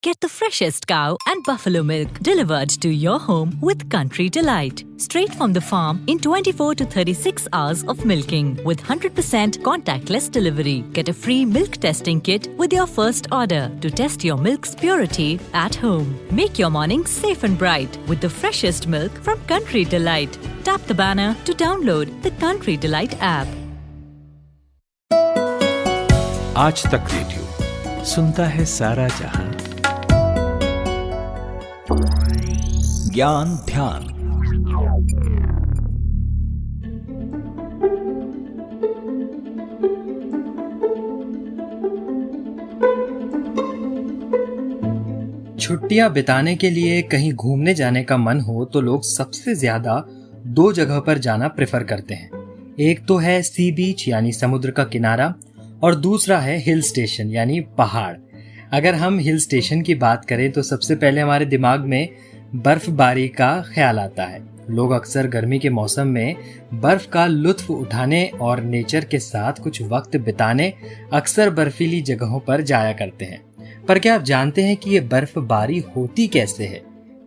Get the freshest cow and buffalo milk delivered to your home with Country Delight. Straight from the farm in 24 to 36 hours of milking with 100% contactless delivery. Get a free milk testing kit with your first order to test your milk's purity at home. Make your morning safe and bright with the freshest milk from Country Delight. Tap the banner to download the Country Delight app. आज तक radio सुनता है सारा जहां। ज्ञान ध्यान। छुट्टियां बिताने के लिए कहीं घूमने जाने का मन हो तो लोग सबसे ज्यादा दो जगह पर जाना प्रेफर करते हैं। एक तो है सी बीच यानी समुद्र का किनारा और दूसरा है हिल स्टेशन यानी पहाड़। अगर हम हिल स्टेशन की बात करें तो सबसे पहले हमारे दिमाग में बर्फबारी का ख्याल आता है। लोग अक्सर गर्मी के मौसम में बर्फ का लुत्फ उठाने और नेचर के साथ कुछ वक्त बिताने अक्सर बर्फीली जगहों पर जाया करते हैं। पर क्या आप जानते हैं कि ये बर्फबारी होती कैसे है?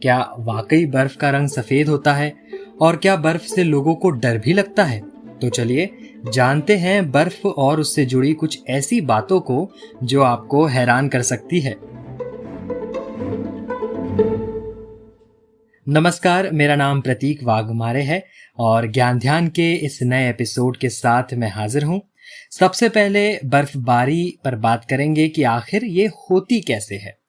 क्या वाकई बर्फ का रंग सफेद होता है? और क्या बर्फ से लोगों को डर भी लगता है? तो चलिए जानते हैं बर्फ और उससे जुड़ी कुछ ऐसी बातों को जो आपको हैरान कर सकती है। नमस्कार, मेरा नाम प्रतीक वाघमारे है और ज्ञान ध्यान के इस नए एपिसोड के साथ मैं हाजिर हूं। सबसे पहले बर्फबारी पर बात करेंगे कि आखिर ये होती कैसे है।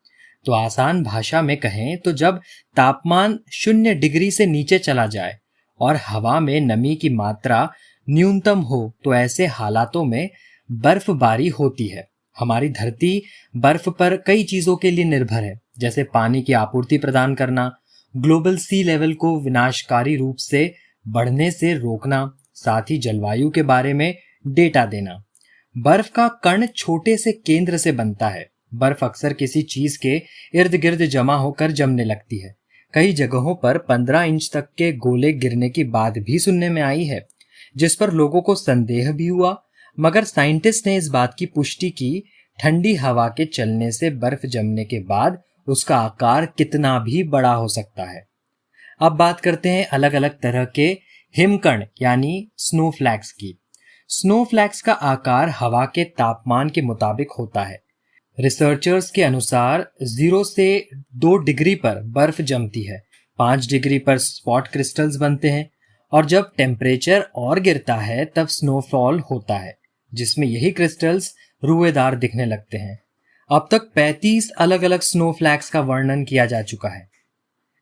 तो आसान भाषा में कहें तो जब तापमान 0 डिग्री से नीचे चला जाए और हवा में नमी की मात्रा न्यूनतम हो तो ऐसे हालातों में बर्फबारी होती है। हमारी धरती बर्फ पर कई चीजों के लिए निर्भर है, जैसे पानी की आपूर्ति प्रदान करना, ग्लोबल सी लेवल को विनाशकारी रूप से बढ़ने से रोकना, साथ ही जलवायु के बारे में डेटा देना। बर्फ का कण छोटे से केंद्र से बनता है। बर्फ अक्सर किसी चीज के इर्द गिर्द जमा होकर जमने लगती है। कई जगहों पर 15 इंच तक के गोले गिरने की बात भी सुनने में आई है, जिस पर लोगों को संदेह भी हुआ, मगर साइंटिस्ट ने इस बात की पुष्टि की ठंडी हवा के चलने से बर्फ जमने के बाद उसका आकार कितना भी बड़ा हो सकता है। अब बात करते हैं अलग अलग तरह के हिमकण यानी स्नोफ्लैक्स की। स्नोफ्लैक्स का आकार हवा के तापमान के मुताबिक होता है। रिसर्चर्स के अनुसार 0 से 2 डिग्री पर बर्फ जमती है, 5 डिग्री पर स्पॉट क्रिस्टल्स बनते हैं और जब टेम्परेचर और गिरता है तब स्नोफॉल होता है, जिसमें यही क्रिस्टल्स रुएदार दिखने लगते हैं। अब तक 35 अलग अलग स्नोफ्लैक्स का वर्णन किया जा चुका है।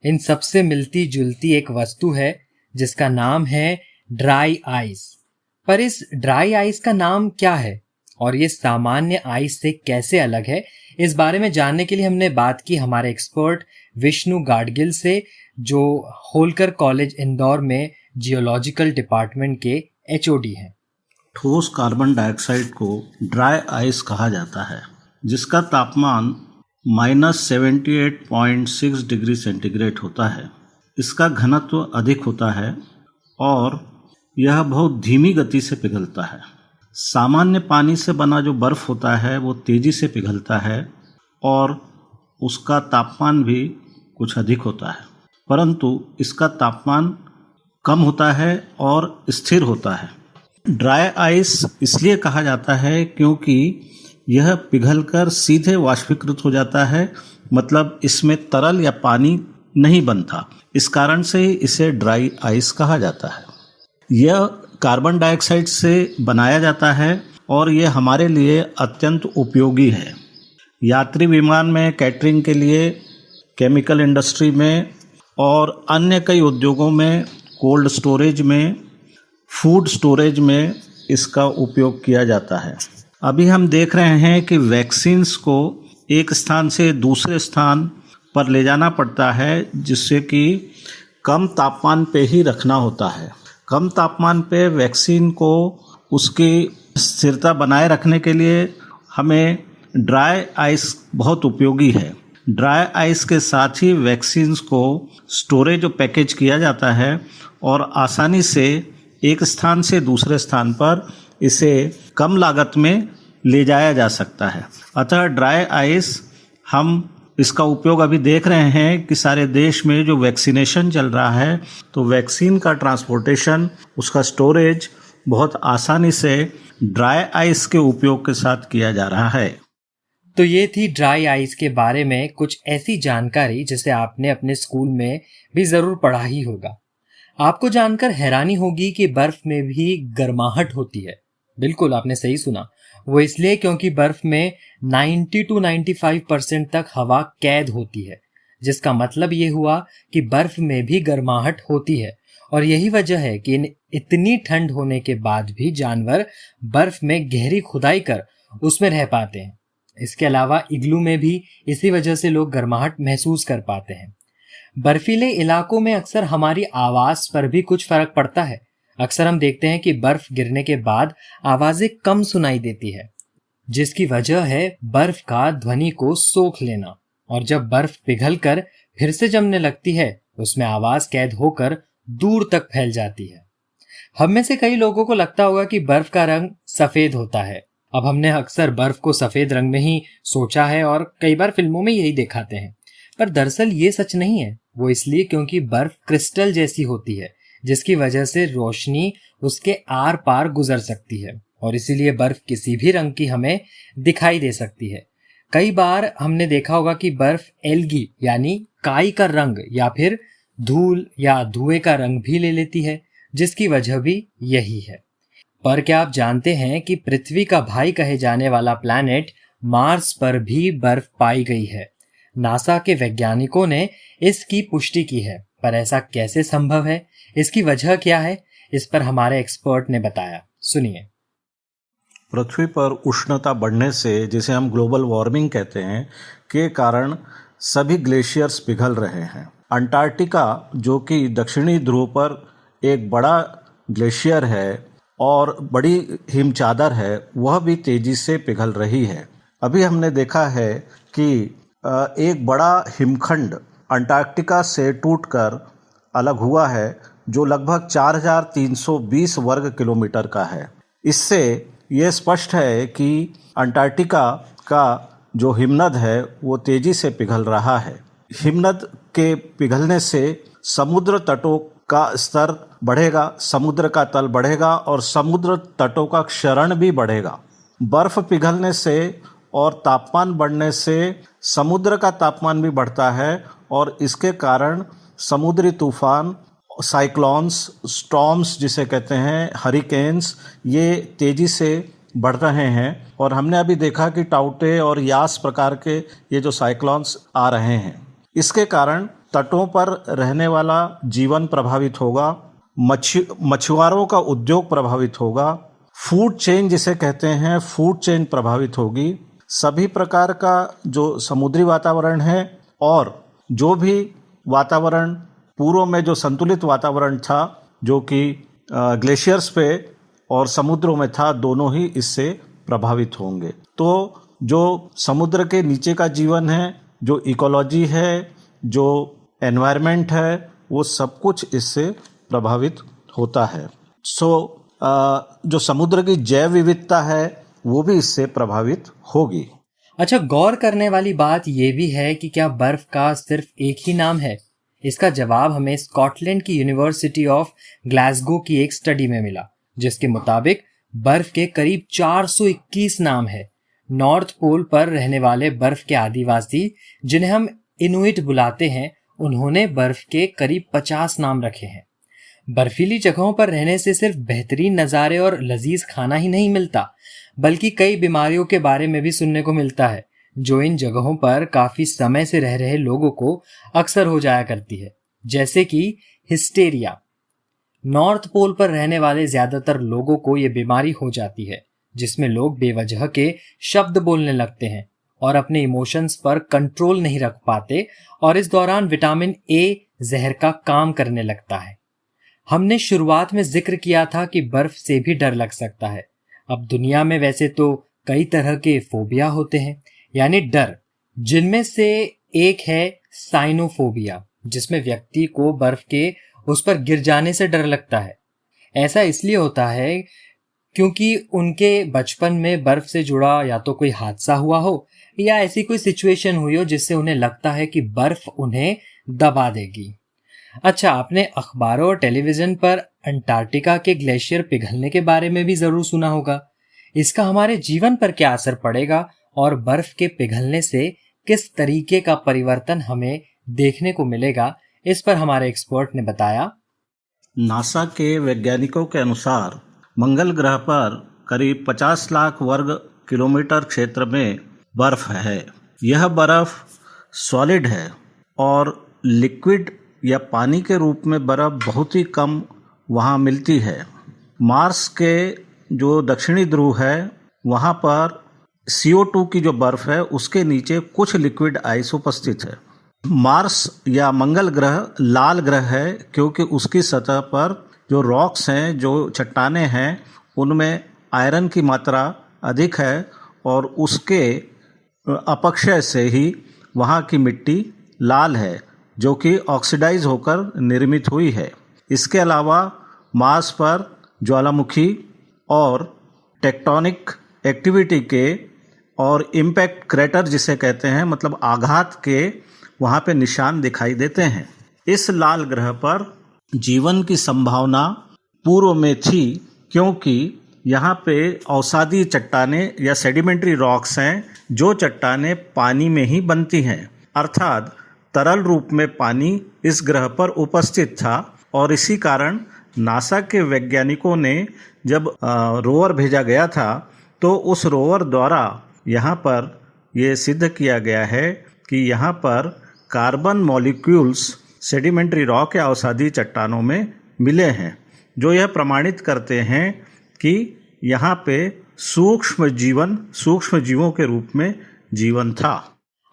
इन सबसे मिलती जुलती एक वस्तु है जिसका नाम है ड्राई आइस। पर इस ड्राई आइस का नाम क्या है और ये सामान्य आइस से कैसे अलग है, इस बारे में जानने के लिए हमने बात की हमारे एक्सपर्ट विष्णु गाडगिल से, जो होलकर कॉलेज इंदौर में जियोलॉजिकल डिपार्टमेंट के HOD हैं। ठोस कार्बन डाइऑक्साइड को ड्राई आइस कहा जाता है, जिसका तापमान -78.6 डिग्री सेंटीग्रेड होता है। इसका घनत्व अधिक होता है और यह बहुत धीमी गति से पिघलता है। सामान्य पानी से बना जो बर्फ होता है वो तेजी से पिघलता है और उसका तापमान भी कुछ अधिक होता है, परंतु इसका तापमान कम होता है और स्थिर होता है। ड्राई आइस इसलिए कहा जाता है क्योंकि यह पिघलकर सीधे वाष्पीकृत हो जाता है, मतलब इसमें तरल या पानी नहीं बनता। इस कारण से इसे ड्राई आइस कहा जाता है। यह कार्बन डाइऑक्साइड से बनाया जाता है और यह हमारे लिए अत्यंत उपयोगी है। यात्री विमान में, कैटरिंग के लिए, केमिकल इंडस्ट्री में और अन्य कई उद्योगों में, कोल्ड स्टोरेज में, फूड स्टोरेज में इसका उपयोग किया जाता है। अभी हम देख रहे हैं कि वैक्सीन्स को एक स्थान से दूसरे स्थान पर ले जाना पड़ता है, जिससे कि कम तापमान पे ही रखना होता है। कम तापमान पे वैक्सीन को उसकी स्थिरता बनाए रखने के लिए हमें ड्राई आइस बहुत उपयोगी है। ड्राई आइस के साथ ही वैक्सीन्स को स्टोरेज और पैकेज किया जाता है और आसानी से एक स्थान से दूसरे स्थान पर इसे कम लागत में ले जाया जा सकता है। अतः ड्राई आइस हम इसका उपयोग अभी देख रहे हैं कि सारे देश में जो वैक्सीनेशन चल रहा है, तो वैक्सीन का ट्रांसपोर्टेशन, उसका स्टोरेज बहुत आसानी से ड्राई आइस के उपयोग के साथ किया जा रहा है। तो ये थी ड्राई आइस के बारे में कुछ ऐसी जानकारी जिसे आपने अपने स्कूल में भी जरूर पढ़ा ही होगा। आपको जानकर हैरानी होगी कि बर्फ में भी गर्माहट होती है। बिल्कुल, आपने सही सुना। वो इसलिए क्योंकि बर्फ में 90 to 95% तक हवा कैद होती है, जिसका मतलब ये हुआ कि बर्फ में भी गर्माहट होती है। और यही वजह है कि इतनी ठंड होने के बाद भी जानवर बर्फ में गहरी खुदाई कर उसमें रह पाते हैं। इसके अलावा इग्लू में भी इसी वजह से लोग गर्माहट महसूस कर पाते हैं। बर्फीले इलाकों में अक्सर हमारी आवाज पर भी कुछ फर्क पड़ता है। अक्सर हम देखते हैं कि बर्फ गिरने के बाद आवाजें कम सुनाई देती है, जिसकी वजह है बर्फ का ध्वनि को सोख लेना। और जब बर्फ पिघलकर फिर से जमने लगती है, उसमें आवाज कैद होकर दूर तक फैल जाती है। हम में से कई लोगों को लगता होगा कि बर्फ का रंग सफेद होता है। अब हमने अक्सर बर्फ को सफेद रंग में ही सोचा है और कई बार फिल्मों में यही दिखाते हैं, पर दरअसल ये सच नहीं है। वो इसलिए क्योंकि बर्फ क्रिस्टल जैसी होती है, जिसकी वजह से रोशनी उसके आर पार गुजर सकती है और इसीलिए बर्फ किसी भी रंग की हमें दिखाई दे सकती है। कई बार हमने देखा होगा कि बर्फ एल्गी यानी काई का रंग या फिर धूल या धुएं का रंग भी ले लेती है, जिसकी वजह भी यही है। पर क्या आप जानते हैं कि पृथ्वी का भाई कहे जाने वाला प्लैनेट मार्स पर भी बर्फ पाई गई है। नासा के वैज्ञानिकों ने इसकी पुष्टि की है, पर ऐसा कैसे संभव है, इसकी वजह क्या है, इस पर हमारे एक्सपर्ट ने बताया। सुनिए। पृथ्वी पर उष्णता बढ़ने से, जिसे हम ग्लोबल वार्मिंग कहते हैं, के कारण सभी ग्लेशियर्स पिघल रहे हैं। अंटार्कटिका, जो कि दक्षिणी ध्रुव पर एक बड़ा ग्लेशियर है और बड़ी हिमचादर है, वह भी तेजी से पिघल रही है। अभी हमने देखा है कि एक बड़ा हिमखंड अंटार्कटिका से टूटकर अलग हुआ है, जो लगभग 4320 वर्ग किलोमीटर का है। इससे ये स्पष्ट है कि अंटार्कटिका का जो हिमनद है वो तेजी से पिघल रहा है। हिमनद के पिघलने से समुद्र तटों का स्तर बढ़ेगा, समुद्र का तल बढ़ेगा और समुद्र तटों का क्षरण भी बढ़ेगा। बर्फ पिघलने से और तापमान बढ़ने से समुद्र का तापमान भी बढ़ता है और इसके कारण समुद्री तूफान, साइक्लोन्स, स्टॉर्म्स जिसे कहते हैं, हरिकेन्स, ये तेजी से बढ़ रहे हैं। और हमने अभी देखा कि टाउटे और यास प्रकार के ये जो साइक्लोन्स आ रहे हैं, इसके कारण तटों पर रहने वाला जीवन प्रभावित होगा, मछुआरों का उद्योग प्रभावित होगा, फूड चेन जिसे कहते हैं, फूड चेन प्रभावित होगी। सभी प्रकार का जो समुद्री वातावरण है और जो भी वातावरण पूर्व में जो संतुलित वातावरण था, जो कि ग्लेशियर्स पे और समुद्रों में था, दोनों ही इससे प्रभावित होंगे। तो जो समुद्र के नीचे का जीवन है, जो इकोलॉजी है, जो एनवायरनमेंट है, वो सब कुछ इससे प्रभावित होता है। जो समुद्र की जैव विविधता है वो भी इससे प्रभावित होगी। अच्छा, गौर करने वाली बात यह भी है कि क्या बर्फ का सिर्फ एक ही नाम है? इसका जवाब हमें स्कॉटलैंड की यूनिवर्सिटी ऑफ ग्लासगो की एक स्टडी में मिला, जिसके मुताबिक बर्फ के करीब 421 नाम है। नॉर्थ पोल पर रहने वाले बर्फ के आदिवासी, जिन्हें हम इनुइट बुलाते हैं, उन्होंने बर्फ के करीब 50 नाम रखे हैं। बर्फीली जगहों पर रहने से सिर्फ बेहतरीन नज़ारे और लजीज खाना ही नहीं मिलता, बल्कि कई बीमारियों के बारे में भी सुनने को मिलता है, जो इन जगहों पर काफी समय से रह रहे लोगों को अक्सर हो जाया करती है, जैसे कि हिस्टेरिया। नॉर्थ पोल पर रहने वाले ज्यादातर लोगों को ये बीमारी हो जाती है, जिसमें लोग बेवजह के शब्द बोलने लगते हैं और अपने इमोशंस पर कंट्रोल नहीं रख पाते, और इस दौरान विटामिन ए जहर का काम करने लगता है। हमने शुरुआत में जिक्र किया था कि बर्फ से भी डर लग सकता है। अब दुनिया में वैसे तो कई तरह के फोबिया होते हैं, यानी डर, जिनमें से एक है साइनोफोबिया, जिसमें व्यक्ति को बर्फ के उस पर गिर जाने से डर लगता है। ऐसा इसलिए होता है क्योंकि उनके बचपन में बर्फ से जुड़ा या तो कोई हादसा हुआ हो या ऐसी कोई सिचुएशन हुई हो जिससे उन्हें लगता है कि बर्फ उन्हें दबा देगी। अच्छा, आपने अखबारों और टेलीविजन पर अंटार्कटिका के ग्लेशियर पिघलने के बारे में भी जरूर सुना होगा। इसका हमारे जीवन पर क्या असर पड़ेगा और बर्फ के पिघलने से किस तरीके का परिवर्तन हमें देखने को मिलेगा, इस पर हमारे एक्सपर्ट ने बताया। नासा के वैज्ञानिकों के अनुसार मंगल ग्रह पर करीब 50 लाख वर्ग किलोमीटर क्षेत्र में बर्फ है। यह बर्फ सॉलिड है और लिक्विड या पानी के रूप में बर्फ बहुत ही कम वहाँ मिलती है। मार्स के जो दक्षिणी ध्रुव है वहाँ पर CO2 की जो बर्फ है उसके नीचे कुछ लिक्विड आइस उपस्थित है। मार्स या मंगल ग्रह लाल ग्रह है क्योंकि उसकी सतह पर जो रॉक्स हैं, जो चट्टानें हैं, उनमें आयरन की मात्रा अधिक है और उसके अपक्षय से ही वहाँ की मिट्टी लाल है जो कि ऑक्सीडाइज होकर निर्मित हुई है। इसके अलावा मार्स पर ज्वालामुखी और टेक्टोनिक एक्टिविटी के और इम्पैक्ट क्रेटर जिसे कहते हैं, मतलब आघात के वहाँ पे निशान दिखाई देते हैं। इस लाल ग्रह पर जीवन की संभावना पूर्व में थी क्योंकि यहाँ पे अवसादी चट्टानें या सेडिमेंट्री रॉक्स हैं जो चट्टानें पानी में ही बनती हैं, अर्थात तरल रूप में पानी इस ग्रह पर उपस्थित था। और इसी कारण नासा के वैज्ञानिकों ने जब रोवर भेजा गया था तो उस रोवर द्वारा यहाँ पर ये सिद्ध किया गया है कि यहाँ पर कार्बन मॉलिक्यूल्स सेडिमेंट्री रॉक या अवसादी चट्टानों में मिले हैं, जो यह प्रमाणित करते हैं कि यहाँ पे सूक्ष्म जीवों के रूप में जीवन था।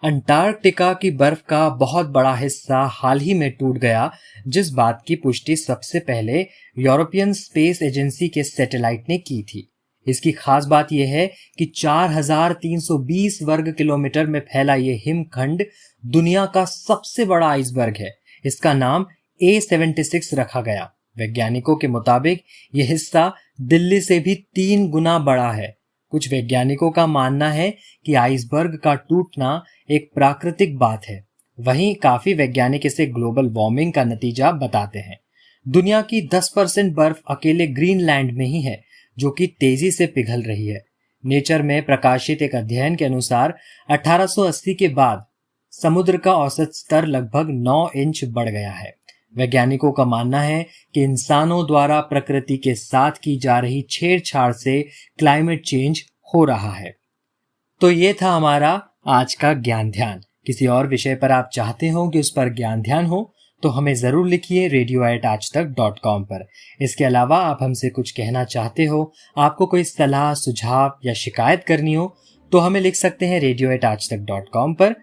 अंटार्कटिका की बर्फ का बहुत बड़ा हिस्सा हाल ही में टूट गया, जिस बात की पुष्टि सबसे पहले यूरोपियन स्पेस एजेंसी के सैटेलाइट ने की थी। इसकी खास बात यह है कि 4320 वर्ग किलोमीटर में फैला ये हिमखंड दुनिया का सबसे बड़ा आइसबर्ग है। इसका नाम A76 रखा गया। वैज्ञानिकों के मुताबिक यह हिस्सा दिल्ली से भी 3 गुना बड़ा है। कुछ वैज्ञानिकों का मानना है कि आइसबर्ग का टूटना एक प्राकृतिक बात है, वहीं काफी वैज्ञानिक इसे ग्लोबल वार्मिंग का नतीजा बताते हैं। दुनिया की 10% बर्फ अकेले ग्रीनलैंड में ही है, जो कि तेजी से पिघल रही है। नेचर में प्रकाशित एक अध्ययन के अनुसार 1880 के बाद समुद्र का औसत स्तर लगभग 9 इंच बढ़ गया है। वैज्ञानिकों का मानना है कि इंसानों द्वारा प्रकृति के साथ की जा रही छेड़छाड़ से क्लाइमेट चेंज हो रहा है। तो ये था हमारा आज का ज्ञान ध्यान। किसी और विषय पर आप चाहते हो कि उस पर ज्ञान ध्यान हो तो हमें जरूर लिखिए radio@aajtak.com पर। इसके अलावा आप हमसे कुछ कहना चाहते हो, आपको कोई सलाह, सुझाव या शिकायत करनी हो तो हमें लिख सकते हैं radio@aajtak.com पर।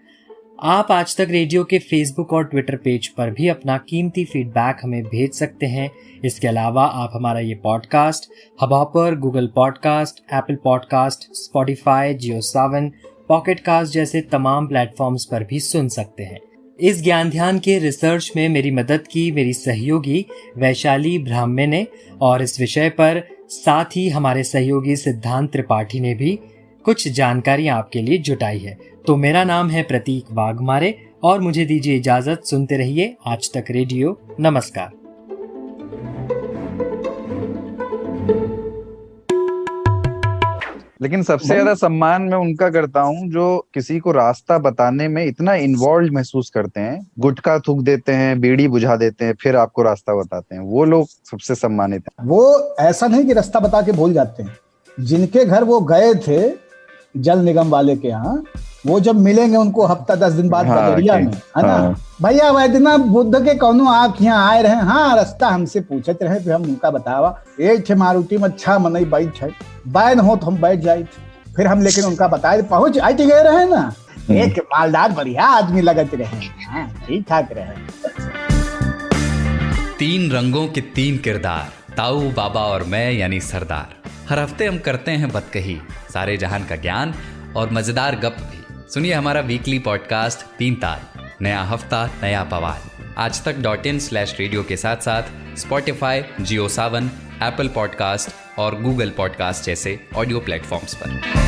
आप आज तक रेडियो के फेसबुक और ट्विटर पेज पर भी अपना कीमती फीडबैक हमें भेज सकते हैं। इसके अलावा आप हमारा ये podcast Hubhopper, Google podcast, Apple podcast, Spotify, Jio Saavn, pocket cast जैसे तमाम प्लेटफॉर्म्स पर भी सुन सकते हैं। इस ज्ञान ध्यान के रिसर्च में मेरी मदद की मेरी सहयोगी वैशाली ब्राह्मणे ने, और इस विषय पर साथ ही हमारे सहयोगी सिद्धांत त्रिपाठी ने भी कुछ जानकारी आपके लिए जुटाई है। तो मेरा नाम है प्रतीक वाघमारे और मुझे दीजिए इजाजत। सुनते रहिए आज तक रेडियो। नमस्कार। लेकिन सबसे ज्यादा सम्मान मैं उनका करता हूँ जो किसी को रास्ता बताने में इतना इन्वॉल्व महसूस करते हैं, गुटखा थूक देते हैं, बीड़ी बुझा देते हैं, फिर आपको रास्ता बताते हैं। वो लोग सबसे सम्मानित हैं। वो ऐसा नहीं कि रास्ता बता के भूल जाते हैं। जिनके घर वो गए थे जल निगम वाले के यहाँ, वो जब मिलेंगे उनको हफ्ता 10 दिन बाद बदरिया में, है ना, भैया वैद्यनाथ बुद्ध के कौनो आप यहाँ आए रहे? हाँ, रास्ता हमसे पूछते रहे, फिर हम उनका बतावा एक थे मारुति में 6 मनई बैठ है, बैन हो तो हम बैठ जाए, फिर हम लेकिन उनका बताए पहुंच आए गए रहे ना। एक मालदार बढ़िया आदमी लगत रहे, ठीक ठाक रहे। 3 रंगों के 3 किरदार, ताऊ, बाबा और मैं यानी सरदार। हर हफ्ते हम करते हैं बतकही, सारे जहान का ज्ञान और मजेदार गप भी। सुनिए हमारा वीकली पॉडकास्ट 3 तार, नया हफ्ता नया बवाल। आज तक.in/रेडियो के साथ साथ स्पॉटिफाई, जियो सावन, एप्पल पॉडकास्ट और गूगल पॉडकास्ट जैसे ऑडियो प्लेटफॉर्म्स पर।